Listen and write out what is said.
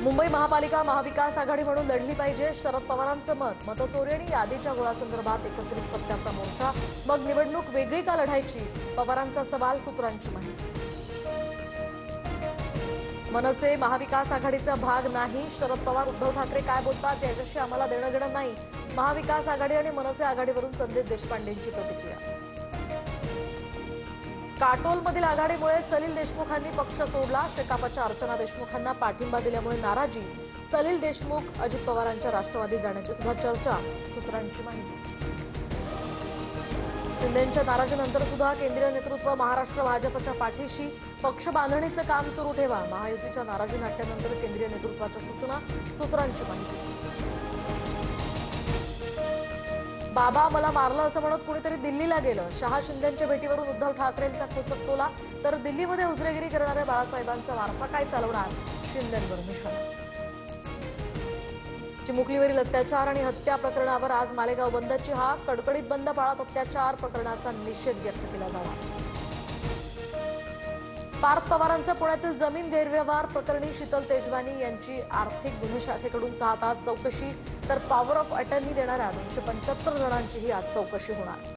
मुंबई महापालिका महाविकास आघाडी म्हणून लढली पाहिजे, शरद पवारांचं मत. मतचोरी आणि यादीच्या घोळासंदर्भात एकत्रित सत्याचा मोर्चा. मग निवडणूक वेगळी का लढायची, पवारांचा सवाल. सूत्रांची माहिती. मनसे महाविकास आघाडीचा भाग नाही, शरद पवार. उद्धव ठाकरे काय बोलतात याच्याशी आम्हाला देणं घेणं नाही. महाविकास आघाडी आणि मनसे आघाडीवरून संदीप देशपांडेंची प्रतिक्रिया. काटोलमधील आघाडीमुळे सलील देशमुखांनी पक्ष सोडला. शेकापच्या अर्चना देशमुखांना पाठिंबा दिल्यामुळे नाराजी. सलील देशमुख अजित पवारांच्या राष्ट्रवादीत जाण्याची सुद्धा चर्चा. सूत्रांची माहिती. शिंदेंच्या नाराजीनंतर सुद्धा केंद्रीय नेतृत्व महाराष्ट्र भाजपच्या पाठीशी. पक्ष बांधणीचं काम सुरू ठेवा. महायुतीच्या नाराजी नाट्यानंतर केंद्रीय नेतृत्वाच्या सूचना. सूत्रांची माहिती. बाबा मला मारलं असं म्हणत कुणीतरी दिल्लीला गेलं. शहा शिंदेंच्या भेटीवरून उद्धव ठाकरेंचा खोचक टोला. तर दिल्लीमध्ये उजरेगिरी करणाऱ्या बाळासाहेबांचा वारसा काय चालवणार, शिंदेंवर निशाणा. चिमुकलीवरील अत्याचार आणि हत्या प्रकरणावर आज मालेगाव बंदची हाक. कडकडीत बंद पाळत अत्याचार प्रकरणाचा निषेध व्यक्त केला जाणार. पार्थ पवारांचा पुण्यातील जमीन गैरव्यवहार प्रकरणी शीतल तेजवानी यांची आर्थिक गुन्हे शाखेकडून 6 तास चौकशी. तर पॉवर ऑफ अटर्नी देणाऱ्या 275 जणांचीही आज चौकशी होणार.